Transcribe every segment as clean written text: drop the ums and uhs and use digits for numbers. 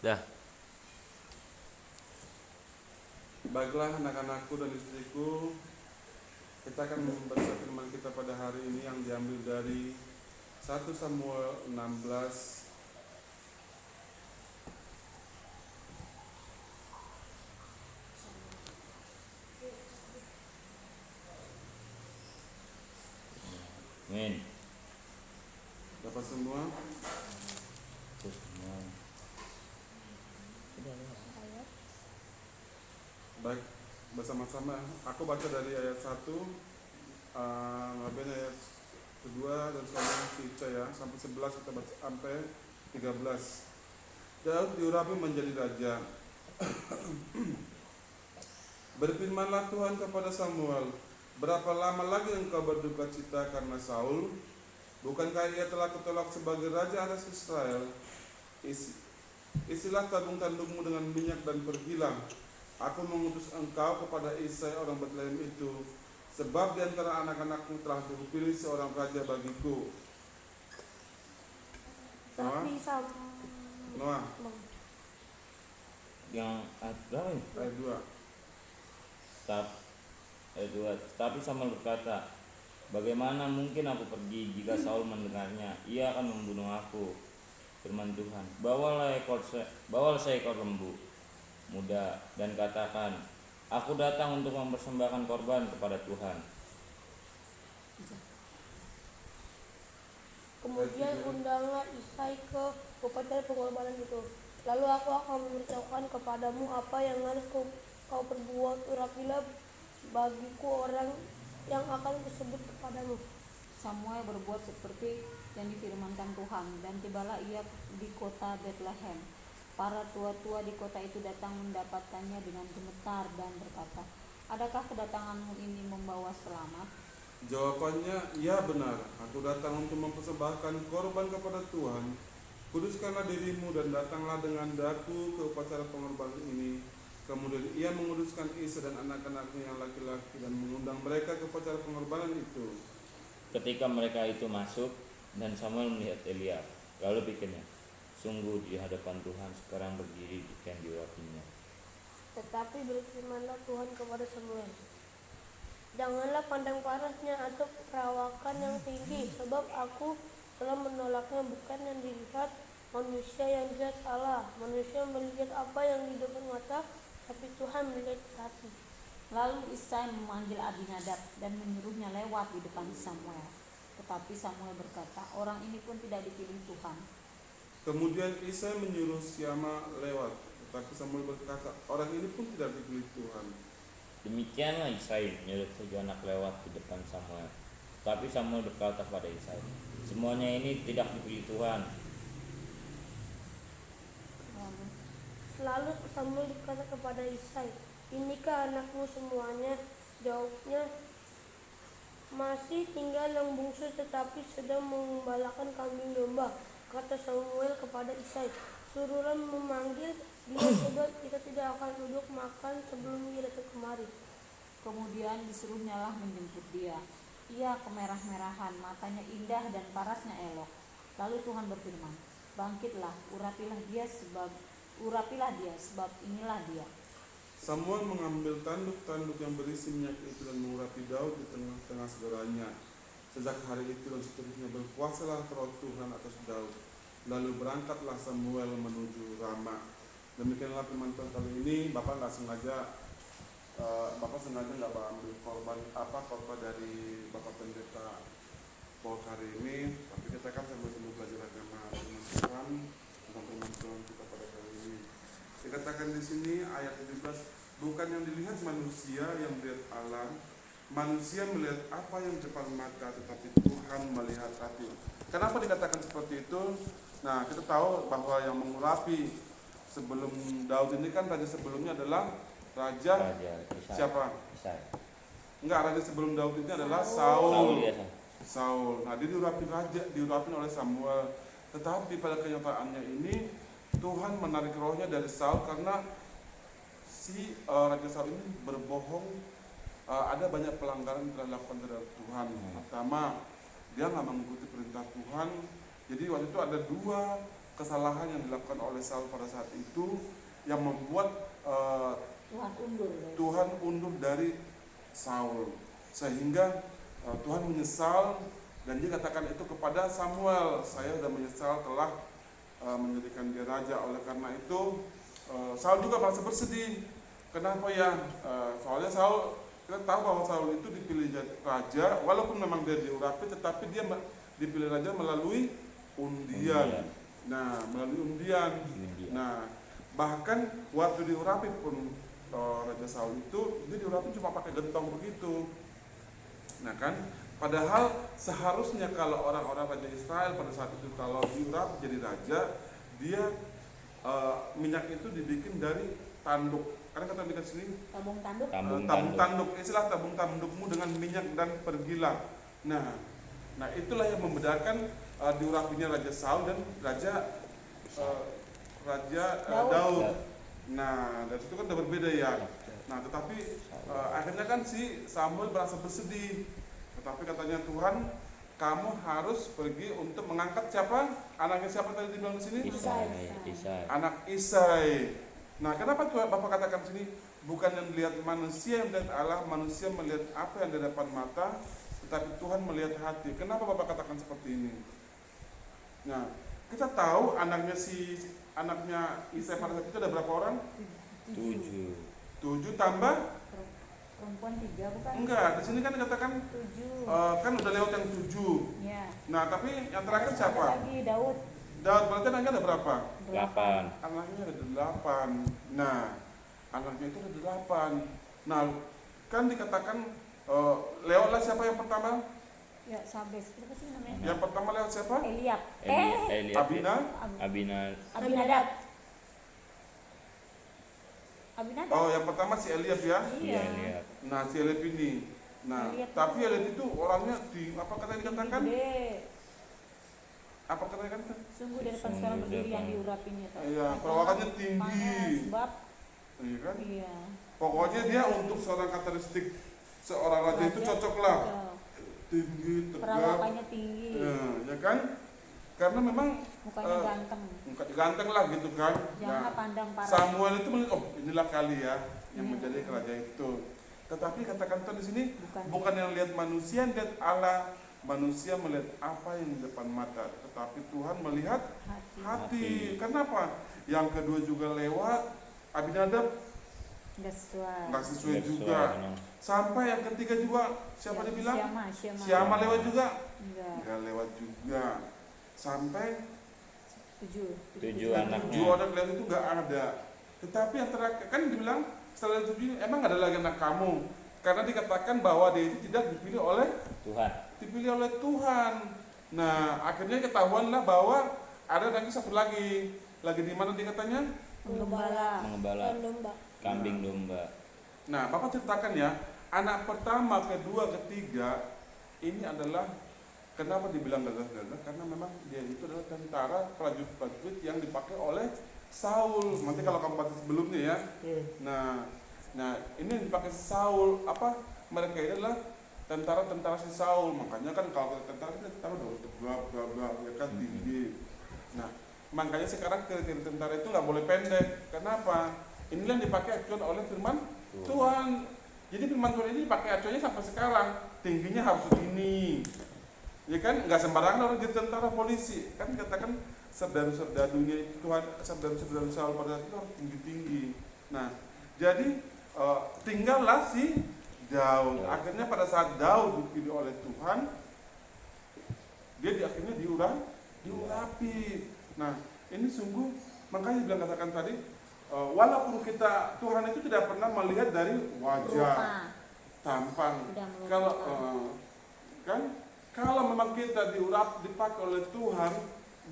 Dah. Baiklah anak-anakku dan istriku, kita akan membaca firman kita pada hari ini yang diambil dari 1 Samuel 16 Amin. dapat semua. Terus semua. Baik, bersama-sama aku baca dari ayat 1 ayat kedua dan selanjutnya Cica ya, sampai 11 kita baca sampai 13. Daud diurapi menjadi raja. Berfirmanlah Tuhan kepada Samuel, berapa lama lagi engkau berduka cita karena Saul? Bukankah ia telah kutolak sebagai raja atas Israel? Isilah tabung tandukmu dengan minyak dan pergilah. Aku mengutus engkau kepada Isai orang Betlehem itu, sebab di antara anak-anakmu telah kupilih seorang raja bagiku. Tapi Noah Yang berapa ini? ayat 2. Ayat 2. Tapi Samuel berkata, bagaimana mungkin aku pergi jika Saul mendengarnya? Ia akan membunuh aku. Firman Tuhan, bawalah seekor lembu muda dan katakan, aku datang untuk mempersembahkan korban kepada Tuhan. kemudian undanglah Isai ke upacara pengorbanan itu. Lalu aku akan memberitahukan kepadamu apa yang harus kau perbuat. Urapilah bagiku orang yang akan kusebut kepadamu. Samuel berbuat seperti yang difirmankan Tuhan, dan tibalah ia di kota Betlehem. Para tua-tua di kota itu datang mendapatkannya dengan gemetar dan berkata, adakah kedatanganmu ini membawa selamat? Jawabannya, ya benar, aku datang untuk mempersembahkan korban kepada Tuhan. Kuduskanlah dirimu dan datanglah dengan daku ke upacara pengorbanan ini. Kemudian ia menguduskan Isa dan anak-anaknya yang laki-laki dan mengundang mereka ke upacara pengorbanan itu. Ketika mereka itu masuk dan Samuel melihat Elia, lalu pikirnya, sungguh di hadapan Tuhan sekarang berdiri dan diurapinya. Tetapi berfirmanlah Tuhan kepada Samuel, janganlah pandang parasnya atau perawakan yang tinggi, sebab aku telah menolaknya. Bukan yang dilihat manusia yang dilihat Allah. Manusia melihat apa yang di depan mata, tapi Tuhan melihat hati. Lalu Isai memanggil Abinadab dan menyuruhnya lewat di depan Samuel. Tetapi Samuel berkata, orang ini pun tidak dipilih Tuhan. Kemudian Isa menyuruh Syama lewat, tetapi Samuel berkata, orang ini pun tidak dipilih Tuhan. Demikianlah Isai menyuruh 7 anak lewat di depan Samuel. Tapi Samuel berkata pada Isai, semuanya ini tidak dipilih Tuhan. Lalu Samuel berkata kepada Isai, inikah anakmu semuanya? Jawabnya, masih tinggal yang bungsu tetapi sedang mengembalakan kambing domba. Kata Samuel kepada Isai, suruhlah memanggil dia, sebab kita tidak akan duduk makan sebelum ia datang kemari. Kemudian disuruhnyalah menjemput dia. Ia kemerah-merahan, matanya indah dan parasnya elok. Lalu Tuhan berfirman, bangkitlah, urapilah dia sebab inilah dia. Samuel mengambil tanduk-tanduk yang berisi minyak itu dan mengurapi Daud di tengah-tengah saudaranya. Sejak hari itu dan seterusnya berkuasalah Roh Tuhan atas Daud. Lalu berangkatlah Samuel menuju Rama. Demikianlah firman Tuhan kali ini. Bapak sengaja nggak ambil korban dari Bapak Pendeta Paul hari ini. Tapi kita kan sama-sama belajar agama firman Tuhan tentang firman Tuhan kita pada kali ini. Dikatakan di sini ayat 17, bukan yang dilihat manusia yang melihat Allah. Manusia melihat apa yang di depan mata, tetapi Tuhan melihat hati. Kenapa dikatakan seperti itu? Nah, kita tahu bahwa yang mengurapi sebelum Daud ini kan raja sebelumnya adalah raja Isai. siapa? Isai. Enggak, raja sebelum Daud ini adalah Saul. Saul. Nah, dia diurapi oleh Samuel. Tetapi pada kenyataannya ini Tuhan menarik rohnya dari Saul karena si raja Saul ini berbohong. Ada banyak pelanggaran yang telah dilakukan terhadap Tuhan. Pertama, dia nggak mengikuti perintah Tuhan. Jadi waktu itu ada dua kesalahan yang dilakukan oleh Saul pada saat itu yang membuat Tuhan undur dari Saul, sehingga Tuhan menyesal dan dia katakan itu kepada Samuel, saya sudah menyesal telah menjadikan dia raja. Oleh karena itu Saul juga merasa bersedih. Kenapa ya? Soalnya Saul, kita tahu bahwa Saul itu dipilih jadi raja, walaupun memang dia diurapi, tetapi dia dipilih raja melalui undian. Nah, melalui undian. Nah, bahkan waktu diurapi pun Raja Saul itu dia diurapi cuma pakai gentong begitu. Nah kan, padahal seharusnya kalau orang-orang Raja Israel pada saat itu kalau diurapi jadi raja, dia minyak itu dibikin dari tanduk. Karena kata di sini tabung tanduk. tabung tanduk, istilah tabung tandukmu dengan minyak dan pergilah. Nah itulah yang membedakan diurapinya Raja Saul dan Raja Daud. Nah, dari situ kan udah berbeda ya. Nah, tetapi akhirnya kan si Samuel merasa bersedih. Tetapi katanya Tuhan, kamu harus pergi untuk mengangkat siapa? Anaknya siapa tadi dibilang di sini? Isai. Anak Isai. Nah, kenapa Tuhan Bapak katakan di sini bukan yang melihat manusia yang melihat Allah, manusia melihat apa yang di depan mata, tetapi Tuhan melihat hati. Kenapa Bapak katakan seperti ini? Nah, kita tahu anaknya Isai pada saat itu ada berapa orang? 7 tambah? Perempuan 3 bukan? Enggak, di sini kan dikatakan 7. kan udah lewat yang 7. Ya. Nah, tapi yang terakhir siapa? Ada lagi Daud. Daud, berarti anaknya ada berapa? 8. Anaknya ada 8. Nah, anaknya itu ada 8. Nah, kan dikatakan lewatlah siapa yang pertama? Ya, Sabes. Apa sih namanya? Yang pertama lewat siapa? Eliab. Abinadab. Abinadab. Oh, yang pertama si Eliab ya. Iya. Eliab. Nah, si Eliab ini. Nah, Eliab tapi Eliab itu orangnya apa katanya dikatakan? Gede. Apa katanya kan? Sungguh di depan sekarang berdiri yang diurapinya. Iya, perawakannya tinggi. Sebab Iya kan? iya. Pokoknya dia untuk seorang karakteristik seorang raja itu cocok lah. Tinggi, tegap. Perawakannya tinggi. Ya kan? Karena memang Mukanya ganteng. mukanya ganteng lah gitu kan. Jangan pandang parah. Samuel itu melihat, oh inilah kali ya yang menjadi raja itu. Tetapi katakan Tuhan di sini bukan yang lihat manusia, yang lihat Allah. Manusia melihat apa yang di depan mata, tetapi Tuhan melihat hati. Kenapa? Yang kedua juga lewat, Abinadab nggak sesuai juga. Sampai yang ketiga juga, siapa dibilang? Syama lewat juga? Nggak lewat juga. Sampai 7 anaknya. 7 orang lewat itu nggak ada. Tetapi yang terakhir kan dibilang setelah 7 emang ada lagi anak kamu, karena dikatakan bahwa dia itu tidak dipilih oleh Tuhan. Nah, akhirnya ketahuanlah bahwa ada lagi satu lagi di mana dikatanya? Mengembala kambing domba. Nah, Bapak ceritakan ya, anak pertama, kedua, ketiga ini adalah kenapa dibilang gagah-gagah? Karena memang dia itu adalah tentara prajurit yang dipakai oleh Saul. Nanti kalau kamu baca sebelumnya ya. Nah, ini yang dipakai Saul mereka ini adalah tentara-tentara si Saul. Makanya kan kalau tentara udah tegap ya kan tinggi. Nah, makanya sekarang kriteria tentara itu nggak boleh pendek. Kenapa? Inilah yang dipakai acuan oleh firman Tuhan. Jadi firman Tuhan ini dipakai acuannya sampai sekarang. Tingginya harus segini. Ya kan, nggak sembarangan orang jadi tentara polisi. Kan katakan serdaru-serdarunya itu Tuhan, serdaru-serdaru Saul pada saat itu harus tinggi-tinggi. Nah, jadi tinggallah si Daud. Akhirnya pada saat Daud dipilih oleh Tuhan, dia akhirnya diurapi. Nah, ini sungguh makanya bilang katakan tadi, walaupun Tuhan itu tidak pernah melihat dari wajah, tampang. Kalau memang kita dipakai oleh Tuhan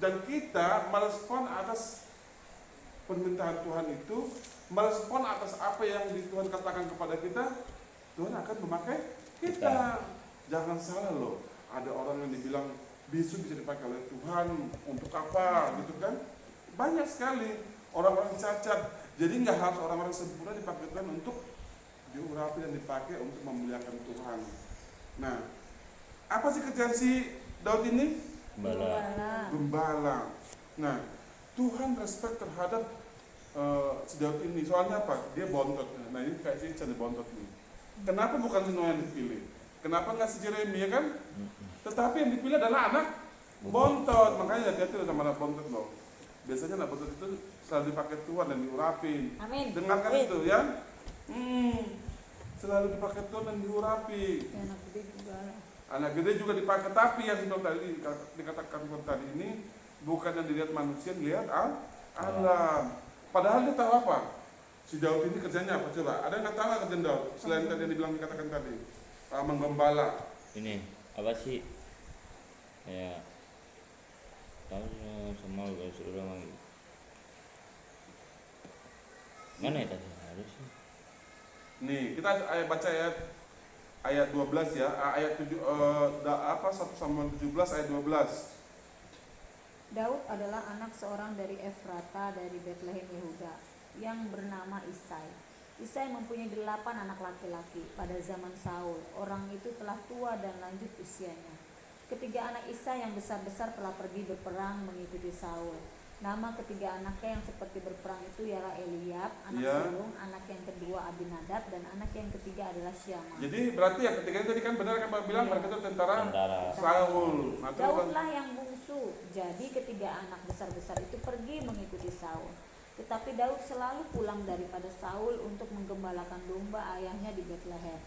dan kita merespon atas permintaan Tuhan itu, merespon atas apa yang Tuhan katakan kepada kita, Tuhan akan memakai kita. Jangan salah loh, ada orang yang dibilang bisu bisa dipakai oleh Tuhan untuk apa gitu kan. Banyak sekali orang-orang cacat. Jadi nggak harus orang-orang sempurna dipakai Tuhan untuk diurapi dan dipakai untuk memuliakan Tuhan. Nah, apa sih kerjaan si Daud ini? Gembala. Nah, Tuhan respect terhadap si Daud ini. Soalnya apa? Dia bontot. Nah ini kayak si jadi bontot nih. Kenapa bukan si Noah yang dipilih? Kenapa nggak si Yeremia kan? Tetapi yang dipilih adalah anak bontot. Makanya hati-hati sama anak bontot loh. Biasanya anak bontot itu selalu dipakai Tuhan dan diurapin. Amin. Dengarkan Amin. itu ya. Selalu dipakai Tuhan dan diurapi. Ya, anak gede juga. Anak gede juga dipakai, tapi yang tadi dikatakan tadi ini bukan yang dilihat manusia, dilihat alam. Padahal dia tahu apa? Si Daud ini kerjanya apa coba? Ada yang nggak tahu nggak kerjaan Daud? Selain tadi yang dibilang dikatakan tadi, menggembala. Ini apa sih? Ya, tahu sama sudah lagi. Mana ya tadi harusnya? Nih kita baca ayat 12 ya, ayat 7 1 Samuel 17 ayat 12. Daud adalah anak seorang dari Efrata dari Betlehem Yehuda yang bernama Isai. Isai mempunyai 8 anak laki-laki pada zaman Saul. Orang itu telah tua dan lanjut usianya. Ketiga anak Isai yang besar-besar telah pergi berperang mengikuti Saul. Nama ketiga anaknya yang seperti berperang itu ialah Eliab, anak sulung, anak yang kedua Abinadab, dan anak yang ketiga adalah Syama. Jadi berarti yang ketiga tadi kan benar kan Pak bilang mereka itu tentara Saul. Nah, Daudlah yang bungsu. Jadi ketiga anak besar-besar itu pergi mengikuti Saul. Tetapi Daud selalu pulang daripada Saul untuk menggembalakan domba ayahnya di Betlehem.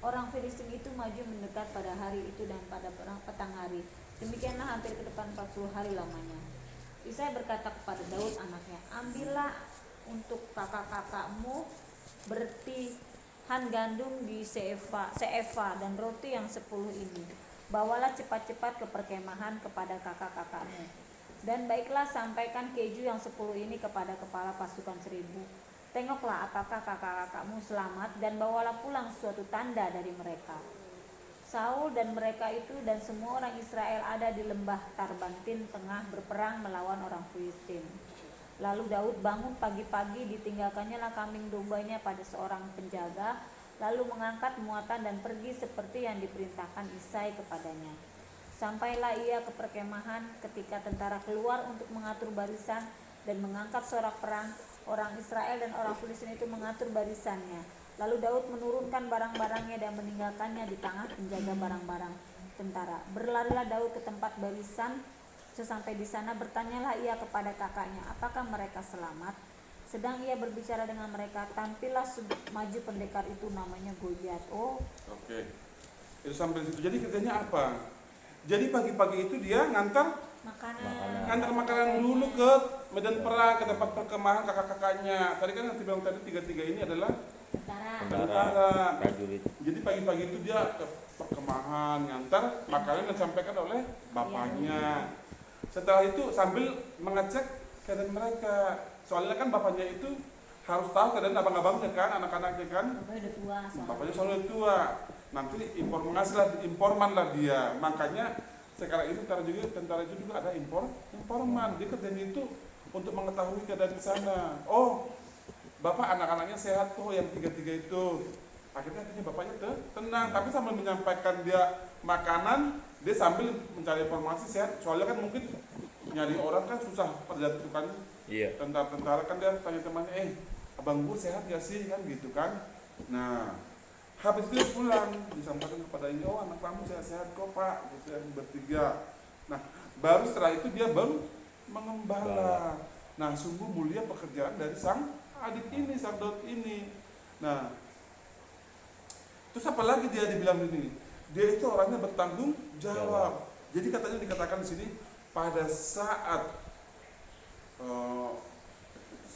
Orang Filistin itu maju mendekat pada hari itu dan pada petang hari. Demikianlah hampir ke depan 40 hari lamanya. Isai berkata kepada Daud anaknya, ambillah untuk kakak-kakakmu bertihan gandum di seeva dan roti yang 10 ini. Bawalah cepat-cepat ke perkemahan kepada kakak-kakakmu. Dan baiklah sampaikan keju yang 10 ini kepada kepala pasukan 1000. Tengoklah apakah kakak-kakakmu selamat dan bawalah pulang suatu tanda dari mereka. Saul dan mereka itu dan semua orang Israel ada di lembah Tarbantin tengah berperang melawan orang Filistin. Lalu Daud bangun pagi-pagi, ditinggalkannya lah kambing dombanya pada seorang penjaga, lalu mengangkat muatan dan pergi seperti yang diperintahkan Isai kepadanya. Sampailah ia ke perkemahan ketika tentara keluar untuk mengatur barisan dan mengangkat sorak perang. Orang Israel dan orang Filistin itu mengatur barisannya. Lalu Daud menurunkan barang-barangnya dan meninggalkannya di tengah penjaga barang-barang tentara. Berlarilah Daud ke tempat barisan. Sesampai di sana bertanyalah ia kepada kakaknya, apakah mereka selamat? Sedang ia berbicara dengan mereka, tampillah maju pendekar itu namanya Goliat. Oke. Itu sampai situ. Jadi kerjanya apa? Jadi pagi-pagi itu dia ngantar makanan dulu ke medan perang, ke tempat perkemahan kakak-kakaknya. Tadi kan yang dibilang tadi tiga-tiga ini adalah tentara. Jadi pagi-pagi itu dia ke perkemahan, ngantar makanan yang disampaikan oleh bapaknya. Setelah itu sambil mengecek keadaan mereka. Soalnya kan bapaknya itu harus tahu keadaan abang-abangnya kan, anak-anaknya kan. Bapaknya selalu tua. Nanti informan lah dia. Makanya sekarang itu tentara itu juga ada informan. Dia kerjanya itu untuk mengetahui keadaan di sana. Oh, bapak anak-anaknya sehat kok yang tiga-tiga itu. Akhirnya bapaknya tenang, tapi sambil menyampaikan dia makanan, dia sambil mencari informasi sehat. Soalnya kan mungkin nyari orang kan susah pada itu kan. Iya. Tentara kan dia tanya temannya, abang gue sehat gak sih kan gitu kan. Nah, habis itu dia pulang disampaikan kepada ini, oh anak kamu sehat-sehat kok pak, gitu yang bertiga. Nah, baru setelah itu dia baru mengembala. Nah, sungguh mulia pekerjaan dari sang adik ini, sang Daud ini. Nah, terus apa lagi dia dibilang ini? Dia itu orangnya bertanggung jawab. Jadi katanya dikatakan di sini pada saat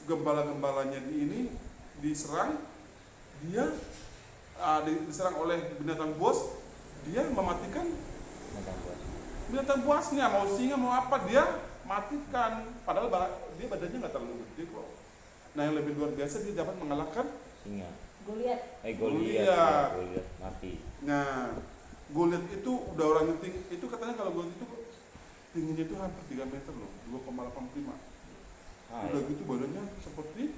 gembala-gembalanya ini diserang, dia diserang oleh binatang buas, dia mematikan binatang buasnya, mau singa mau apa dia matikan. Padahal dia badannya nggak terlalu gede kok. Nah yang lebih luar biasa dia dapat mengalahkan singa. Goliat mati. Nah Goliat itu udah orang yang tinggi, itu katanya kalau Goliat itu tingginya itu hampir 3 meter loh, 2,85. Udah gitu badannya seperti